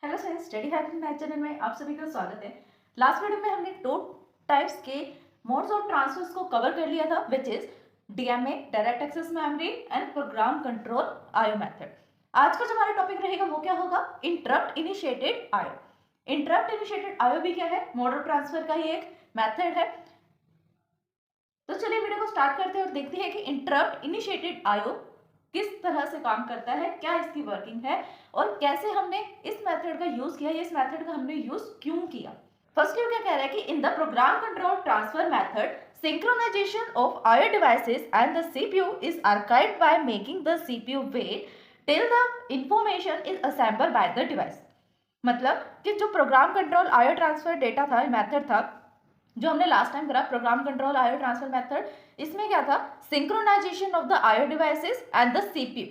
Hello friends, study hacking math channel में आप सभी का स्वागत है। लास्ट वीडियो में हमने दो टाइप्स के मोड्स ऑफ ट्रांसफर्स को कवर कर लिया था, which is DMA direct access memory and program control IO method. आज का जो हमारा टॉपिक रहेगा वो क्या होगा? Interrupt initiated IO. Interrupt initiated IO भी क्या है? मोड ऑफ ट्रांसफर का ही एक मेथड है। तो चलिए वीडियो को स्टार्ट करते हैं और देखते हैं कि इंटरप्ट इनिशिएटेड आईओ किस तरह से काम करता है, क्या इसकी वर्किंग है और कैसे हमने इस मेथड का यूज किया, इस मेथड का हमने यूज क्यों किया। फर्स्टली क्या कह रहा है कि इन the programme control transfer method synchronization of IO devices and the CPU is archived by making the CPU wait till the information is assembled by the device। मतलब कि जो program control IO transfer data था, method था जो हमने last time करा, program control IO transfer method, इसमें क्या था? Synchronisation of the IO devices and the CPU.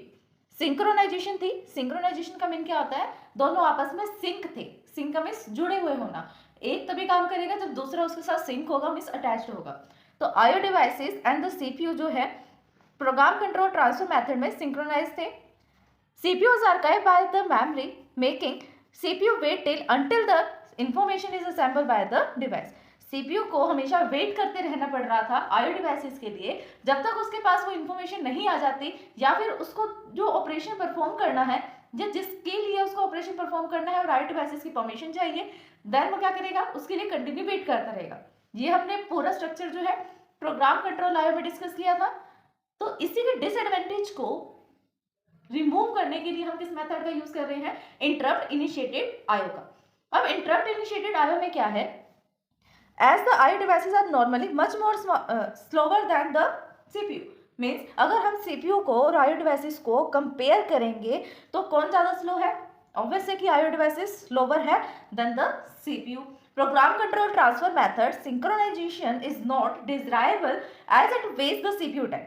Synchronisation थी। सिंक्रोनाइजेशन का मीन क्या होता है? दोनों आपस में सिंक थे। सिंक का मीन्स जुड़े हुए होना। एक तभी काम करेगा जब दूसरा उसके साथ सिंक होगा, मीन्स अटैच्ड होगा। तो IO devices and the CPU जो है प्रोग्राम कंट्रोल ट्रांसफर मेथड में सिंक्रोनाइज थे। CPU is archived by the memory, making CPU wait till until the information is assembled by the device। CPU को हमेशा wait करते रहना पड़ रहा था आईओ डिवाइसेस के लिए, जब तक उसके पास वो इन्फॉर्मेशन नहीं आ जाती या फिर उसको जो ऑपरेशन परफॉर्म करना है या जिसके लिए उसको ऑपरेशन परफॉर्म करना है और आईओ डिवाइसेस की परमिशन चाहिए, देन वो क्या करेगा? उसके लिए कंटिन्यू वेट करता रहेगा। ये हमने पूरा स्ट्रक्चर जो है प्रोग्राम कंट्रोल आईओ में डिस्कस किया था। तो इसी के डिसएडवांटेज को रिमूव करने के लिए हम किस मेथड का यूज कर रहे हैं? इंटरप्ट इनिशिएटेड आईओ का। अब इंटरप्ट इनिशिएटेड आईओ में क्या है? As the IO devices are normally much more slower than the CPU. Means अगर हम सीपीयू को और आईओ डिवाइसेस को कंपेयर करेंगे तो कौन ज्यादा स्लो है? ऑब्वियस है कि आईओ डिवाइसेस स्लोवर है than the CPU. Program control transfer method synchronisation is not desirable as it waste the CPU time.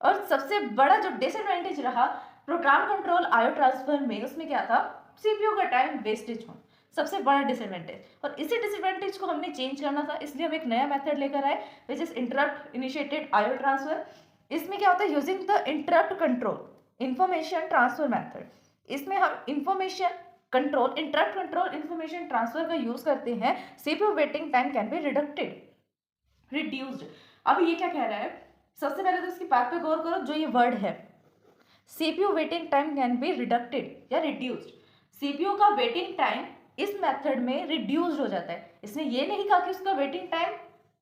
और सबसे बड़ा जो डिसएडवांटेज रहा प्रोग्राम कंट्रोल आईओ ट्रांसफर में, उसमें क्या था? सीपीयू का टाइम वेस्टेज हो, सबसे बड़ा डिसएडवांटेज। और इसी डिसएडवांटेज को हमने चेंज करना था, इसलिए हम एक नया मेथड लेकर आए which is interrupt initiated IO transfer. इसमें क्या होता है? Using the interrupt control information transfer method. इसमें हम information control, interrupt control information transfer का यूज करते हैं। CPU waiting time can be reduced. अब ये क्या कह रहा है? सबसे पहले तो इसकी बात पे गौर करो, जो ये वर्ड है CPU waiting time can be reducted या रिड्यूस्ड। सीपीयू का वेटिंग टाइम इस मेथड में रिड्यूस्ड हो जाता है। इसने ये नहीं कहा कि उसका वेटिंग टाइम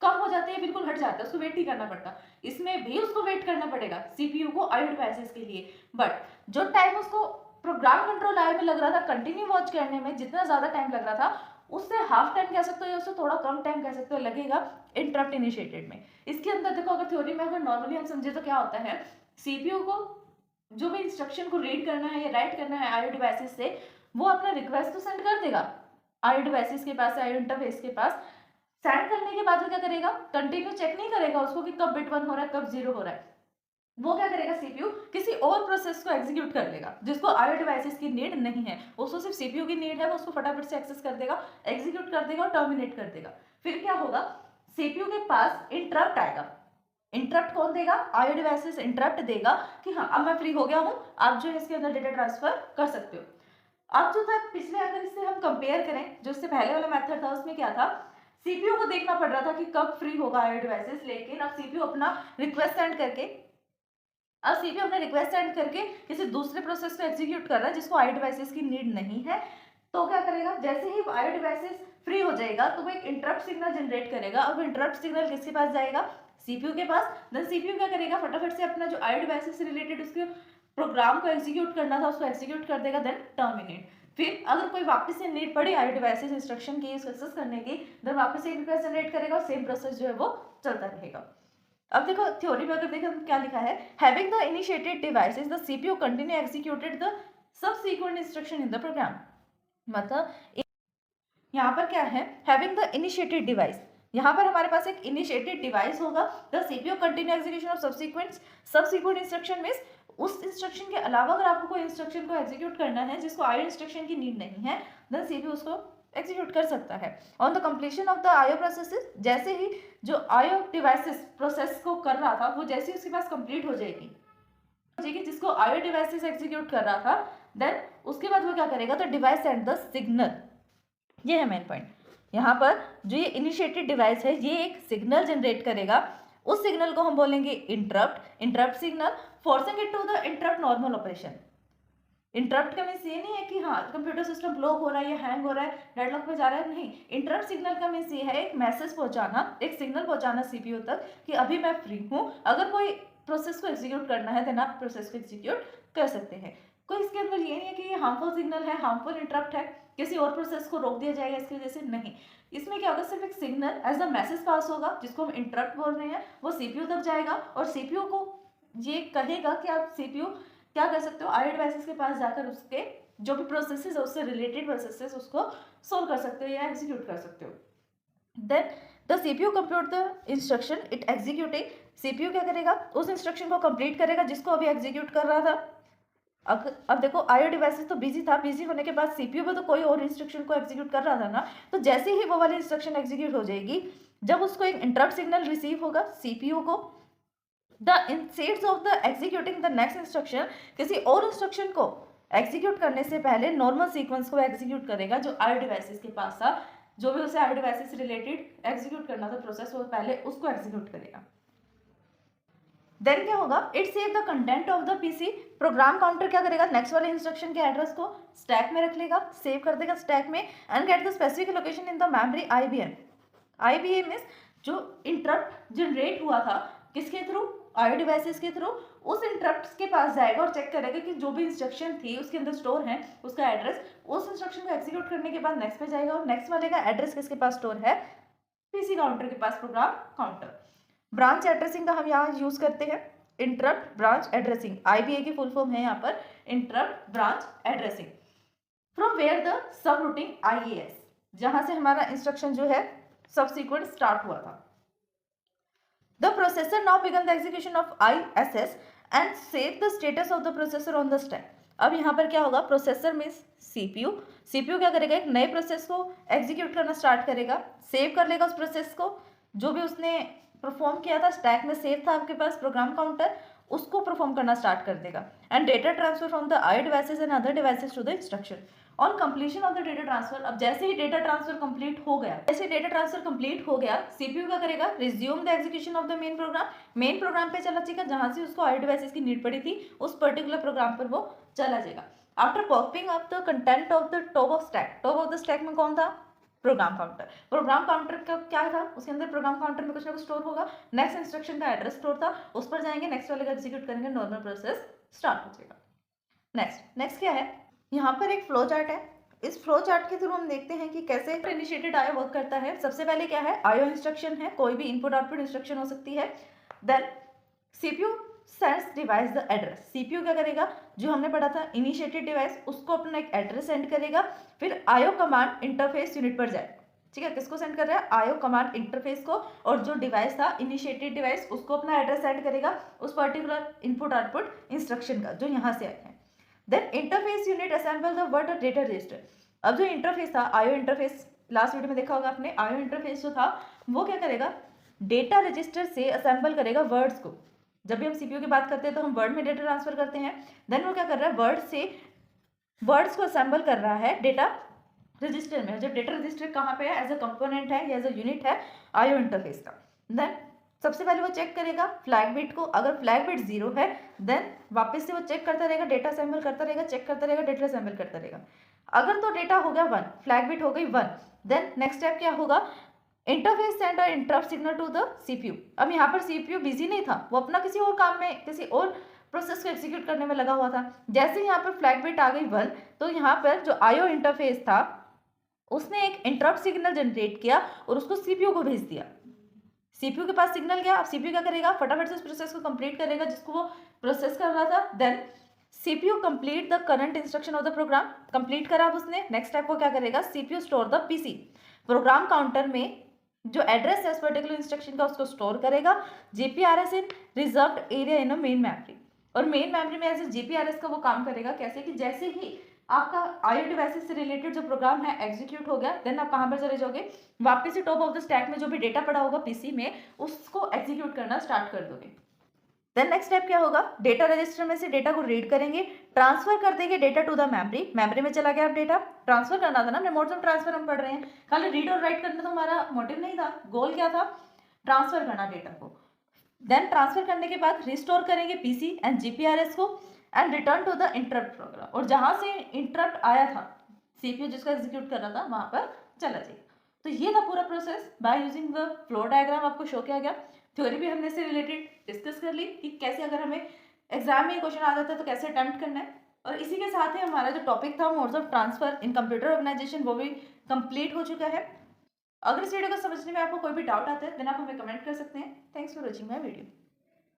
कम हो जाता है, बिल्कुल हट जाता है, उसको वेट नहीं करना पड़ता। इसमें भी उसको वेट करना पड़ेगा सीपीयू को आईओ डिवाइसेस के लिए। बट जो टाइम उसको प्रोग्राम कंट्रोल आईओ में लग रहा था कंटिन्यू वॉच करने में, जितना ज्यादा टाइम लग रहा था उससे हाफ टाइम कह सकते हो या उससे थोड़ा कम टाइम कह सकते हो लगेगा इंटरप्ट इनिशिएटेड में। इसके अंदर देखो, अगर थ्योरी में अगर नॉर्मली हम समझे तो क्या होता है? सीपीयू को जो भी इंस्ट्रक्शन को रीड करना है या राइट करना है आईओ डिवाइसेस से, वो अपना रिक्वेस्ट तो सेंड कर देगा आईओ डिवाइसेस के पास, आईओ इंटरफेस के पास। सेंड करने के बाद वो क्या करेगा? कंटिन्यू चेक नहीं करेगा उसको कि कब बिट 1 हो रहा है, कब 0 हो रहा है। वो क्या करेगा? सीपीयू किसी और प्रोसेस को एग्जीक्यूट कर लेगा जिसको आईओ डिवाइसेस की नीड नहीं है, उसको सिर्फ सीपीयू की नीड है। वो उसको फटाफट से एक्सेस कर देगा, एग्जीक्यूट कर देगा और टर्मिनेट कर देगा। फिर क्या होगा? सीपीयू के पास इंटरप्ट आएगा। इंटरप्ट कौन देगा? आईओ डिवाइसेस इंटरप्ट देगा कि हाँ अब मैं फ्री हो गया हूँ, आप जो है इसके अंदर डेटा ट्रांसफर कर सकते हो। अब जो था पिछले, अगर इससे हम कंपेयर करें जो इससे पहले वाला मेथड था, उसमें क्या था? सीपीयू को देखना पड़ रहा था कि कब फ्री होगा आईओ डिवाइसेस, लेकिन अब सीपीयू अपना रिक्वेस्ट सेंड करके किसी दूसरे प्रोसेस को एग्जीक्यूट कर रहा है जिसको आईओ डिवाइसेस की नीड नहीं है। तो क्या करेगा? जैसे ही आईओ डिवाइसेस फ्री हो जाएगा तो वो एक इंटरप्ट सिग्नल जनरेट करेगा। और वो इंटरप्ट सिग्नल किसके पास जाएगा? सीपीयू के पास। देन सीपीयू क्या करेगा? फटाफट से अपना जो आईओ डिवाइसेस से रिलेटेड उसके प्रोग्राम को एग्जीक्यूट करना था उसको एग्जीक्यूट कर देगा, देन टर्मिनेट। फिर अगर कोई वापस से नीड पड़ी आईओ डिवाइसेस इंस्ट्रक्शन की एक्सेस करने की, देन वापस से एक रिक्वेस्ट जनरेट करेगा और सेम प्रोसेस जो है वो चलता रहेगा। अब देखो थ्योरी में अगर देखें क्या लिखा है? Having the initiated devices the CPU continue executed the subsequent instruction in the program. मतलब यहाँ पर क्या है? हैविंग द इनिशिएटेड डिवाइस, यहाँ पर हमारे पास एक इनिशिएटेड डिवाइस होगा। The CPU continue execution of subsequent instruction means उस इंस्ट्रक्शन के अलावा अगर आपको कोई इंस्ट्रक्शन को एग्जीक्यूट करना है जिसको आईओ इंस्ट्रक्शन की नीड नहीं है, देन सीपीयू उसको एग्जीक्यूट कर सकता है। On the completion of the IO processes, जैसे ही जो आईओ डिवाइसेस प्रोसेस को कर रहा था वो जैसे ही उसके पास कंप्लीट हो जाएगी जिसको आईओ डिवाइसेस एग्जीक्यूट कर रहा था, देन उसके बाद वो क्या करेगा, तो डिवाइस सेंड द सिग्नल, ये है मेन पॉइंट। यहाँ पर जो ये इनिशिएटेड डिवाइस है ये एक सिग्नल जनरेट करेगा, उस सिग्नल को हम बोलेंगे interrupt signal, forcing it to the interrupt normal operation. Interrupt का मीन्स ये नहीं है कि हाँ कंप्यूटर सिस्टम ब्लॉक हो रहा है या हैंग हो रहा है, डेडलॉक पे जा रहा है, नहीं। इंटरप्ट सिग्नल का मीन्स ये है एक मैसेज पहुंचाना, एक सिग्नल पहुंचाना सीपीयू तक कि अभी मैं फ्री हूँ, अगर कोई प्रोसेस को एग्जीक्यूट करना है देन आप प्रोसेस को एग्जीक्यूट कर सकते हैं। कोई इसके अंदर ये नहीं है कि ये हार्मफुल सिग्नल है, हार्मफुल इंटरप्ट है, किसी और प्रोसेस को रोक दिया जाएगा इसकी वजह से, नहीं। इसमें क्या होगा, सिर्फ एक signal as a message pass होगा जिसको हम इंटरप्ट बोल रहे हैं, वो सीपीयू तक जाएगा और सीपीयू को ये कहेगा कि आप सीपीयू क्या कर सकते हो, आईओ डिवाइसेस के पास जाकर उसके जो भी प्रोसेसेस है उससे रिलेटेड प्रोसेसेस उसको सोल्व कर सकते हो या एग्जीक्यूट कर सकते हो। Then the CPU compute the instruction it executing, CPU क्या करेगा, उस इंस्ट्रक्शन को कंप्लीट करेगा जिसको अभी एग्जीक्यूट कर रहा था। अब देखो आईओ डिवाइसेस तो बिजी था, बिजी होने के बाद सीपीयू में तो कोई और इंस्ट्रक्शन को एग्जीक्यूट कर रहा था ना, तो जैसे ही वो वाली इंस्ट्रक्शन एग्जीक्यूट हो जाएगी, जब उसको एक इंटरप्ट सिग्नल रिसीव होगा सीपीयू को, the instead of the executing the next instruction, किसी और इंस्ट्रक्शन को एग्जीक्यूट करने से पहले नॉर्मल सीक्वेंस को एग्जीक्यूट करेगा जो आईओ डिवाइसेस के पास था, जो भी उसे आईओ डिवाइसेस से रिलेटेड एग्जीक्यूट करना था प्रोसेस, वो पहले उसको एग्जीक्यूट करेगा। देन क्या होगा, it save the content of the PC, program counter क्या करेगा, नेक्स्ट वाले इंस्ट्रक्शन के एड्रेस को स्टैक में रख लेगा, सेव कर देगा स्टैक में, and get the specific location in the memory IBM. IBM means जो इंटरप्ट जनरेट हुआ था किसके थ्रू, आईओ डिवाइसेस के थ्रू, उस इंटरप्ट के पास जाएगा और चेक करेगा कि जो भी इंस्ट्रक्शन थी उसके अंदर स्टोर है उसका एड्रेस, उस इंस्ट्रक्शन को एग्जीक्यूट करने के बाद नेक्स्ट पे जाएगा और नेक्स्ट वाले का एड्रेस किसके पास स्टोर है, पीसी काउंटर के पास, प्रोग्राम काउंटर। ब्रांच एड्रेसिंग का हम यहाँ यूज करते हैं, इंटरप्ट ब्रांच एड्रेसिंग, आईबीए की फुल फॉर्म है यहाँ पर interrupt branch addressing. From where the subroutine IAS, जहां से हमारा इंस्ट्रक्शन जो है सबसीक्वेंट स्टार्ट हुआ था। The processor now began the execution of ISS and save the status of the processor on the stack. अब यहाँ पर क्या होगा, प्रोसेसर मीन्स सीपीयू, सीपीयू क्या करेगा, एक नए प्रोसेस को एग्जीक्यूट करना स्टार्ट करेगा, सेव कर लेगा उस प्रोसेस को, जो भी उसने परफॉर्म किया था स्टैक में सेव था आपके पास प्रोग्राम काउंटर, उसको परफॉर्म करना स्टार्ट कर देगा, and data transfer from the IO devices and other devices to the instruction on completion of the data transfer. अब जैसे ही डेटा ट्रांसफर कंप्लीट हो गया, सीपीयू क्या करेगा, resume the execution of the main program पे चला जाएगा, जहां से उसको आईओ डिवाइसेस की नीड पड़ी थी उस पर्टिकुलर प्रोग्राम पर वो चला जाएगा। After popping up the content of the top of the stack में कौन था, प्रोग्राम काउंटर का क्या था, उसके अंदर प्रोग्राम काउंटर में कुछ ना कुछ स्टोर होगा, नेक्स्ट इंस्ट्रक्शन का एड्रेस स्टोर था, उस पर जाएंगे, नेक्स्ट वाले का एग्जीक्यूट करेंगे, नॉर्मल प्रोसेस स्टार्ट हो जाएगा। नेक्स्ट क्या है, यहाँ पर एक फ्लो चार्ट है, इस फ्लो चार्ट के थ्रू हम देखते हैं कि कैसे इनिशिएटेड आईओ वर्क करता है। सबसे पहले क्या है, आईओ इंस्ट्रक्शन है, कोई भी इनपुट आउटपुट इंस्ट्रक्शन हो सकती है। Then CPU sends device the address, CPU क्या करेगा, जो हमने पढ़ा था इनिशिएटेड डिवाइस, उसको अपना एक एड्रेस सेंड करेगा, फिर आईओ कमांड इंटरफेस यूनिट पर जाए, ठीक है, किसको सेंड कर रहा है, आईओ कमांड इंटरफेस को, और जो डिवाइस था इनिशिएटेड डिवाइस उसको अपना एड्रेस सेंड करेगा उस पर्टिकुलर इनपुट आउटपुट इंस्ट्रक्शन का जो यहाँ से आए हैं। Then interface unit assemble the word data register. अब जो इंटरफेस था आईओ इंटरफेस, लास्ट वीडियो में देखा होगा आपने, आईओ इंटरफेस जो था वो क्या करेगा, डेटा रजिस्टर से असेंबल करेगा वर्ड्स को। जब भी हम सीपीयू की बात करते हैं तो हम वर्ड में डेटा ट्रांसफर करते हैं, देन वो क्या कर रहा है, वर्ड्स को असेंबल कर रहा है डेटा रजिस्टर में। जब डेटा रजिस्टर कहाँ पे है, एज अ कंपोनेंट है या एज अ यूनिट है आईओ इंटरफेस का। देन सबसे पहले वो चेक करेगा फ्लैग बिट को, अगर फ्लैग बिट 0 है देन वापस से वो चेक करता रहेगा, डेटा असेंबल करता रहेगा, चेक करता रहेगा, डेटा असेंबल करता रहेगा। अगर तो डेटा हो गया 1, फ्लैग बिट हो गई 1, देन नेक्स्ट स्टेप क्या होगा, interface send interrupt signal to the CPU. अब यहाँ पर सीपीयू बिजी नहीं था, वो अपना किसी और काम में, किसी और प्रोसेस को एग्जीक्यूट करने में लगा हुआ था। जैसे यहाँ पर फ्लैग बिट आ गई 1, तो यहाँ पर जो आईओ इंटरफेस था उसने एक इंटरप्ट सिग्नल जनरेट किया और उसको सीपीयू को भेज दिया। सीपीयू के पास सिग्नल गया, अब सीपीयू क्या करेगा, फटाफट से उस प्रोसेस को कंप्लीट करेगा जिसको वो प्रोसेस कर रहा था। Then CPU complete the current instruction of the program, complete करा उसने, नेक्स्ट स्टेप वो क्या करेगा, CPU store the PC, program counter में जो एड्रेस है उस पर्टिकुलर इंस्ट्रक्शन का उसको स्टोर करेगा, GPRS in reserved area in a main memory. और मेन मेमोरी में एज ए जीपीआरएस का वो काम करेगा, कैसे कि जैसे ही आपका आईओ डिवाइसेस से रिलेटेड जो प्रोग्राम है एग्जीक्यूट हो गया, देन आप कहाँ पर चले जाओगे, वापस से टॉप ऑफ द स्टैक में जो भी डेटा पड़ा होगा पीसी में उसको एग्जीक्यूट करना स्टार्ट कर दोगे। देन नेक्स्ट स्टेप क्या होगा, डेटा रजिस्टर में से डेटा को रीड करेंगे, ट्रांसफर कर देंगे data to the memory, memory में चला गया अब डेटा, ट्रांसफर करना था ना, हमने मोड्स ऑफ ट्रांसफर हम पढ़ रहे हैं, खाली रीड और राइट करना तो हमारा मोटिव नहीं था, गोल क्या था, ट्रांसफर करना डेटा को। देन ट्रांसफर करने के बाद रिस्टोर करेंगे पीसी एंड जीपीआरएस को and return to the interrupt program, और जहां से इंटरप्ट आया था सीपीयू जिसको एग्जीक्यूट कर रहा था वहां पर चला जाएगा। तो ये था पूरा process by using the flow diagram, आपको शो किया गया। थ्योरी भी हमने इससे रिलेटेड डिस्कस कर ली कि कैसे अगर हमें एग्जाम में क्वेश्चन आ जाता है तो कैसे अटेम्प्ट करना है। और इसी के साथ ही हमारा जो टॉपिक था modes of transfer in computer organisation वो भी कंप्लीट हो चुका है। अगर इस वीडियो को समझने में आपको कोई भी डाउट आता है देन आप हमें कमेंट कर सकते हैं। Thanks for watching my video.